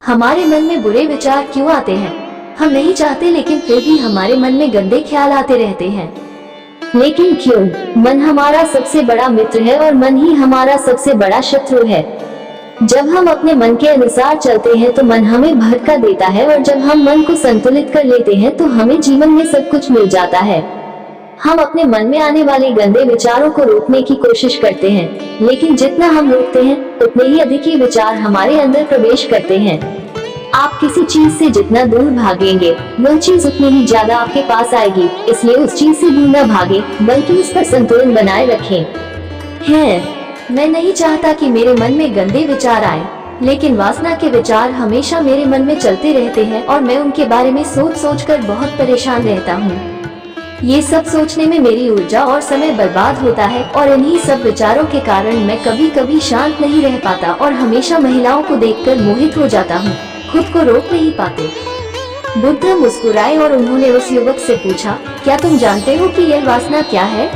हमारे मन में बुरे विचार क्यों आते हैं? हम नहीं चाहते लेकिन फिर भी हमारे मन में गंदे ख्याल आते रहते हैं। लेकिन क्यों? मन हमारा सबसे बड़ा मित्र है और मन ही हमारा सबसे बड़ा शत्रु है। जब हम अपने मन के अनुसार चलते हैं तो मन हमें भटका देता है, और जब हम मन को संतुलित कर लेते हैं तो हमें जीवन में सब कुछ मिल जाता है। हम अपने मन में आने वाले गंदे विचारों को रोकने की कोशिश करते हैं, लेकिन जितना हम रोकते हैं उतने ही अधिक ये विचार हमारे अंदर प्रवेश करते हैं। आप किसी चीज से जितना दूर भागेंगे वह चीज उतनी ही ज्यादा आपके पास आएगी। इसलिए उस चीज से दूर न भागे बल्कि उस पर संतुलन बनाए रखें। मैं नहीं चाहता कि मेरे मन में गंदे विचार आए, लेकिन वासना के विचार हमेशा मेरे मन में चलते रहते हैं और मैं उनके बारे में सोच सोच कर बहुत परेशान रहता हूँ। ये सब सोचने में मेरी ऊर्जा और समय बर्बाद होता है, और इन्हीं सब विचारों के कारण मैं कभी कभी शांत नहीं रह पाता और हमेशा महिलाओं को देखकर मोहित हो जाता हूँ, खुद को रोक नहीं पाते। बुद्ध मुस्कुराए और उन्होंने उस युवक से पूछा, क्या तुम जानते हो कि यह वासना क्या है?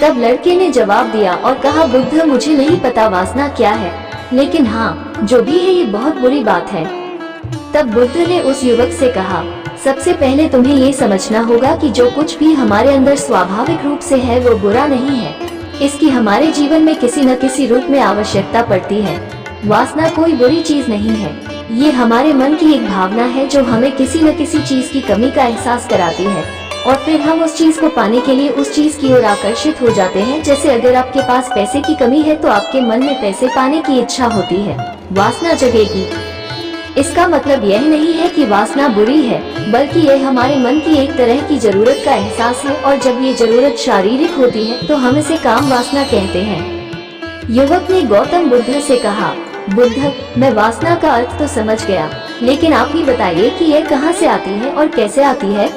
तब लड़के ने जवाब दिया और कहा, बुद्ध मुझे नहीं पता वासना क्या है, लेकिन हाँ जो भी है ये बहुत बुरी बात है। तब बुद्ध ने उस युवक से कहा, सबसे पहले तुम्हें ये समझना होगा कि जो कुछ भी हमारे अंदर स्वाभाविक रूप से है वो बुरा नहीं है। इसकी हमारे जीवन में किसी न किसी रूप में आवश्यकता पड़ती है। वासना कोई बुरी चीज नहीं है, ये हमारे मन की एक भावना है जो हमें किसी न किसी चीज की कमी का एहसास कराती है, और फिर हम उस चीज को पाने के लिए उस चीज की ओर आकर्षित हो जाते हैं। जैसे अगर आपके पास पैसे की कमी है तो आपके मन में पैसे पाने की इच्छा होती है, वासना जगेगी। इसका मतलब यह नहीं है कि वासना बुरी है, बल्कि यह हमारे मन की एक तरह की जरूरत का एहसास है, और जब ये जरूरत शारीरिक होती है तो हम इसे काम वासना कहते हैं। युवक ने गौतम बुद्ध से कहा, बुद्ध मैं वासना का अर्थ तो समझ गया, लेकिन आप ही बताइए कि यह कहाँ से आती है और कैसे आती है?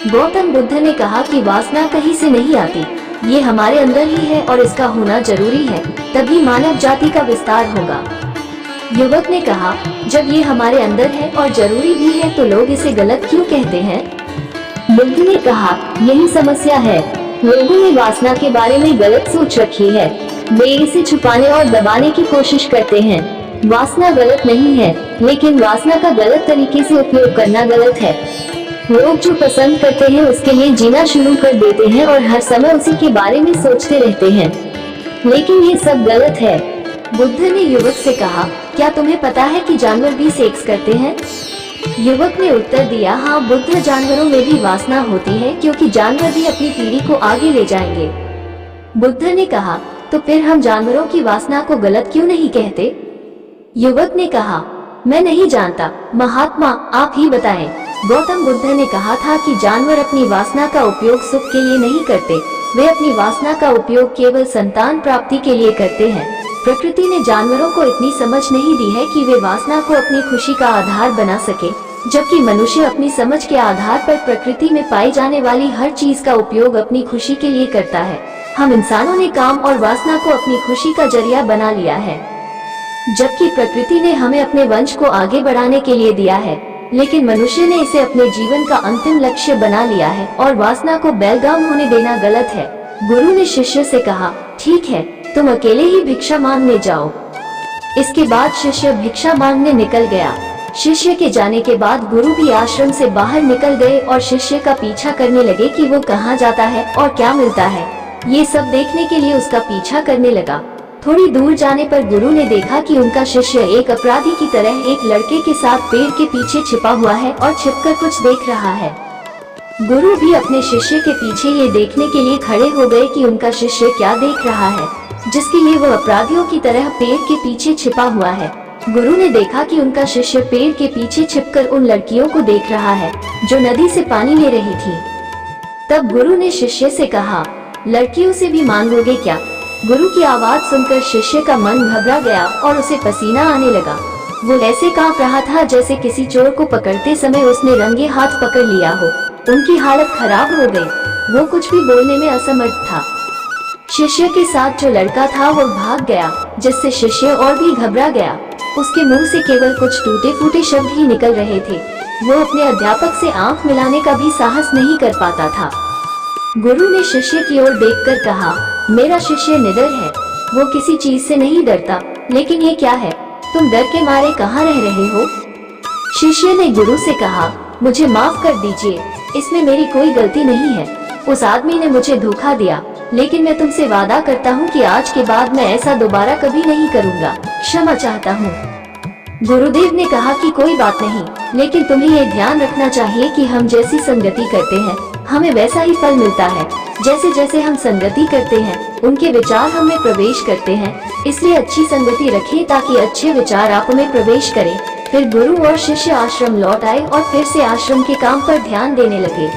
गौतम बुद्ध ने कहा कि वासना कहीं से नहीं आती, ये हमारे अंदर ही है और इसका होना जरूरी है, तभी मानव जाति का विस्तार होगा। युवक ने कहा, जब ये हमारे अंदर है और जरूरी भी है तो लोग इसे गलत क्यों कहते हैं? बुद्ध ने कहा, यही समस्या है, लोगों ने वासना के बारे में गलत सोच रखी है। वे इसे छुपाने और दबाने की कोशिश करते हैं। वासना गलत नहीं है, लेकिन वासना का गलत तरीके से उपयोग करना गलत है। लोग जो पसंद करते हैं उसके लिए जीना शुरू कर देते हैं और हर समय उसी के बारे में सोचते रहते हैं, लेकिन ये सब गलत है। बुद्ध ने युवक से कहा, क्या तुम्हें पता है कि जानवर भी सेक्स करते हैं? युवक ने उत्तर दिया, हाँ बुद्ध, जानवरों में भी वासना होती है, क्योंकि जानवर भी अपनी पीढ़ी को आगे ले जाएंगे। बुद्ध ने कहा, तो फिर हम जानवरों की वासना को गलत क्यों नहीं कहते? युवक ने कहा, मैं नहीं जानता, महात्मा आप ही बताएं। गौतम बुद्ध ने कहा था कि जानवर अपनी वासना का उपयोग सुख के लिए नहीं करते, वे अपनी वासना का उपयोग केवल संतान प्राप्ति के लिए करते हैं। प्रकृति ने जानवरों को इतनी समझ नहीं दी है कि वे वासना को अपनी खुशी का आधार बना सके, जबकि मनुष्य अपनी समझ के आधार पर प्रकृति में पाई जाने वाली हर चीज का उपयोग अपनी खुशी के लिए करता है। हम इंसानों ने काम और वासना को अपनी खुशी का जरिया बना लिया है, जबकि प्रकृति ने हमें अपने वंश को आगे बढ़ाने के लिए दिया है, लेकिन मनुष्य ने इसे अपने जीवन का अंतिम लक्ष्य बना लिया है, और वासना को बेलगाम होने देना गलत है। गुरु ने शिष्य से कहा, ठीक है, तुम अकेले ही भिक्षा मांगने जाओ। इसके बाद शिष्य भिक्षा मांगने निकल गया। शिष्य के जाने के बाद गुरु भी आश्रम से बाहर निकल गए और शिष्य का पीछा करने लगे कि वो कहाँ जाता है और क्या मिलता है। ये सब देखने के लिए उसका पीछा करने लगा। थोड़ी दूर जाने पर गुरु ने देखा कि उनका शिष्य एक अपराधी की तरह एक लड़के के साथ पेड़ के पीछे छिपा हुआ है और छिपकर कुछ देख रहा है। गुरु भी अपने शिष्य के पीछे ये देखने के लिए खड़े हो गए कि उनका शिष्य क्या देख रहा है, जिसके लिए वो अपराधियों की तरह पेड़ के पीछे छिपा हुआ है। गुरु ने देखा कि उनका शिष्य पेड़ के पीछे छिपकर उन लड़कियों को देख रहा है जो नदी से पानी ले रही थी। तब गुरु ने शिष्य से कहा, लड़कियों से भी मांगोगे क्या? गुरु की आवाज सुनकर शिष्य का मन घबरा गया और उसे पसीना आने लगा। वो ऐसे कांप रहा था जैसे किसी चोर को पकड़ते समय उसने रंगे हाथ पकड़ लिया हो। उनकी हालत खराब हो गई, वो कुछ भी बोलने में असमर्थ था। शिष्य के साथ जो लड़का था वो भाग गया, जिससे शिष्य और भी घबरा गया। उसके मुंह से केवल कुछ टूटे फूटे शब्द ही निकल रहे थे। वो अपने अध्यापक से आंख मिलाने का भी साहस नहीं कर पाता था। गुरु ने शिष्य की ओर देखकर कहा, मेरा शिष्य निडर है, वो किसी चीज से नहीं डरता, लेकिन ये क्या है? तुम डर के मारे कहाँ रह रहे हो? शिष्य ने गुरु से कहा, मुझे माफ कर दीजिए, इसमें मेरी कोई गलती नहीं है। उस आदमी ने मुझे धोखा दिया, लेकिन मैं तुमसे वादा करता हूँ कि आज के बाद मैं ऐसा दोबारा कभी नहीं करूँगा। क्षमा चाहता हूँ। गुरुदेव ने कहा कि कोई बात नहीं, लेकिन तुम्हें ये ध्यान रखना चाहिए कि हम जैसी संगति करते हैं हमें वैसा ही फल मिलता है। जैसे जैसे हम संगति करते हैं उनके विचार हम में प्रवेश करते हैं, इसलिए अच्छी संगति रखिए ताकि अच्छे विचार आप में प्रवेश करें। फिर गुरु और शिष्य आश्रम लौट आए और फिर से आश्रम के काम पर ध्यान देने लगे।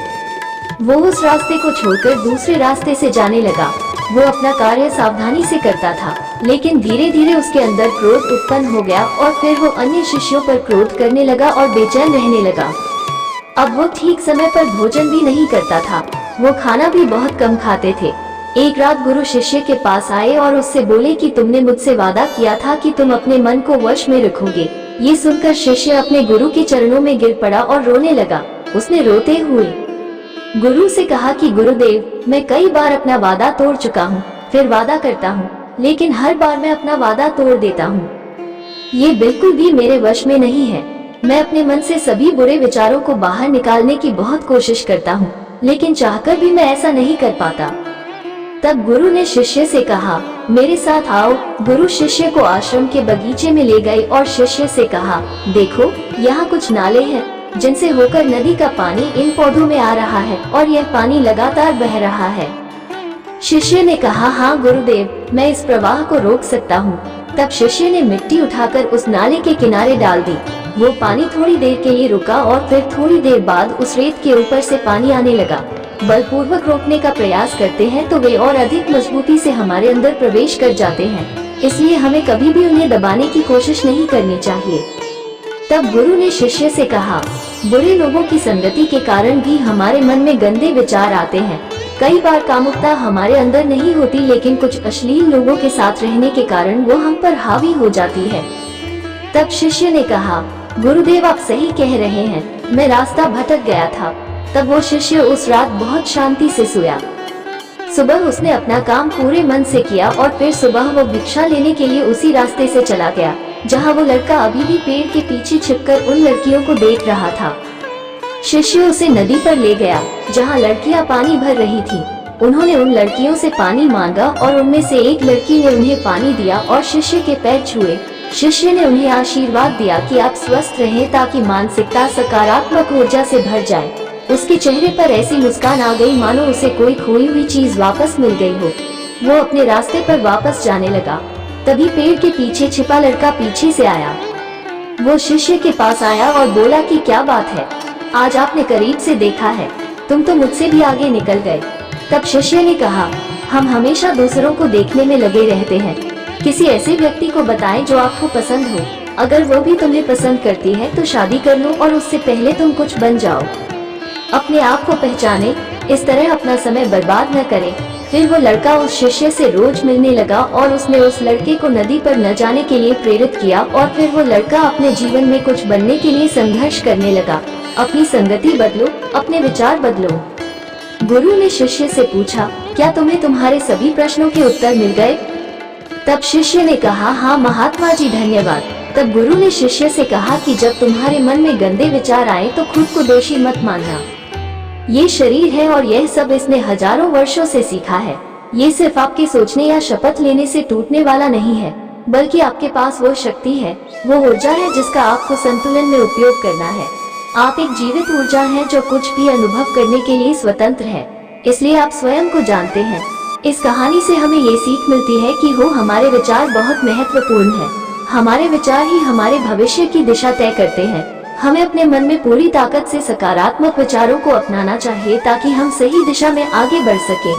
वो उस रास्ते को छोड़कर दूसरे रास्ते से जाने लगा। वो अपना कार्य सावधानी से करता था, लेकिन धीरे धीरे उसके अंदर क्रोध उत्पन्न हो गया और फिर वो अन्य शिष्यों पर क्रोध करने लगा और बेचैन रहने लगा। अब वो ठीक समय पर भोजन भी नहीं करता था, वो खाना भी बहुत कम खाते थे। एक रात गुरु शिष्य के पास आए और उससे बोले कि तुमने मुझसे वादा किया था कि तुम अपने मन को वश में रखोगे। ये सुनकर शिष्य अपने गुरु के चरणों में गिर पड़ा और रोने लगा। उसने रोते हुए गुरु से कहा कि गुरुदेव, मैं कई बार अपना वादा तोड़ चुका हूँ, फिर वादा करता हूँ, लेकिन हर बार मैं अपना वादा तोड़ देता हूँ। ये बिल्कुल भी मेरे वश में नहीं है। मैं अपने मन से सभी बुरे विचारों को बाहर निकालने की बहुत कोशिश करता हूँ, लेकिन चाहकर भी मैं ऐसा नहीं कर पाता। तब गुरु ने शिष्य से कहा, मेरे साथ आओ। गुरु शिष्य को आश्रम के बगीचे में ले गए और शिष्य से कहा, देखो यहाँ कुछ नाले हैं जिनसे होकर नदी का पानी इन पौधों में आ रहा है और यह पानी लगातार बह रहा है। शिष्य ने कहा, हाँ गुरुदेव, मैं इस प्रवाह को रोक सकता हूँ। तब शिष्य ने मिट्टी उठाकर उस नाले के किनारे डाल दी। वो पानी थोड़ी देर के लिए रुका और फिर थोड़ी देर बाद उस रेत के ऊपर से पानी आने लगा। बलपूर्वक रोकने का प्रयास करते हैं तो वे और अधिक मजबूती से हमारे अंदर प्रवेश कर जाते हैं, इसलिए हमें कभी भी उन्हें दबाने की कोशिश नहीं करनी चाहिए। तब गुरु ने शिष्य से कहा, बुरे लोगों की संगति के कारण भी हमारे मन में गंदे विचार आते हैं। कई बार कामुकता हमारे अंदर नहीं होती, लेकिन कुछ अश्लील लोगों के साथ रहने के कारण वो हम पर हावी हो जाती है। तब शिष्य ने कहा, गुरुदेव आप सही कह रहे हैं, मैं रास्ता भटक गया था। तब वो शिष्य उस रात बहुत शांति से सोया। सुबह उसने अपना काम पूरे मन से किया और फिर सुबह वो भिक्षा लेने के लिए उसी रास्ते से चला गया जहाँ वो लड़का अभी भी पेड़ के पीछे छिपकर उन लड़कियों को देख रहा था। शिष्य उसे नदी पर ले गया जहाँ लड़कियाँ पानी भर रही थी। उन्होंने उन लड़कियों से पानी मांगा और उनमें से एक लड़की ने उन्हें पानी दिया और शिष्य के पैर छुए। शिष्य ने उन्हें आशीर्वाद दिया कि आप स्वस्थ रहें ताकि मानसिकता सकारात्मक ऊर्जा से भर जाए। उसके चेहरे पर ऐसी मुस्कान आ गई मानो उसे कोई खोई हुई चीज वापस मिल गई हो। वो अपने रास्ते पर वापस जाने लगा। तभी पेड़ के पीछे छिपा लड़का पीछे से आया। वो शिष्य के पास आया और बोला कि क्या बात है, आज आपने करीब से देखा है, तुम तो मुझसे भी आगे निकल गए। तब शिष्य ने कहा, हम हमेशा दूसरों को देखने में लगे रहते हैं। किसी ऐसे व्यक्ति को बताएं जो आपको पसंद हो। अगर वो भी तुम्हें पसंद करती है तो शादी कर लो और उससे पहले तुम कुछ बन जाओ। अपने आप को पहचाने, इस तरह अपना समय बर्बाद न करें। फिर वो लड़का उस शिष्य से रोज मिलने लगा और उसने उस लड़के को नदी पर न जाने के लिए प्रेरित किया और फिर वो लड़का अपने जीवन में कुछ बनने के लिए संघर्ष करने लगा। अपनी संगति बदलो, अपने विचार बदलो। गुरु ने शिष्य से पूछा, क्या तुम्हें तुम्हारे सभी प्रश्नों के उत्तर मिल गए? तब शिष्य ने कहा, हाँ महात्मा जी धन्यवाद। तब गुरु ने शिष्य से कहा कि जब तुम्हारे मन में गंदे विचार आए तो खुद को दोषी मत मानना। ये शरीर है और यह सब इसने हजारों वर्षों से सीखा है। ये सिर्फ आपके सोचने या शपथ लेने से टूटने वाला नहीं है, बल्कि आपके पास वो शक्ति है, वो ऊर्जा है जिसका आपको संतुलन में उपयोग करना है। आप एक जीवित ऊर्जा है जो कुछ भी अनुभव करने के लिए स्वतंत्र है, इसलिए आप स्वयं को जानते हैं। इस कहानी से हमें ये सीख मिलती है कि हमारे विचार बहुत महत्वपूर्ण है। हमारे विचार ही हमारे भविष्य की दिशा तय करते हैं। हमें अपने मन में पूरी ताकत से सकारात्मक विचारों को अपनाना चाहिए ताकि हम सही दिशा में आगे बढ़ सकें।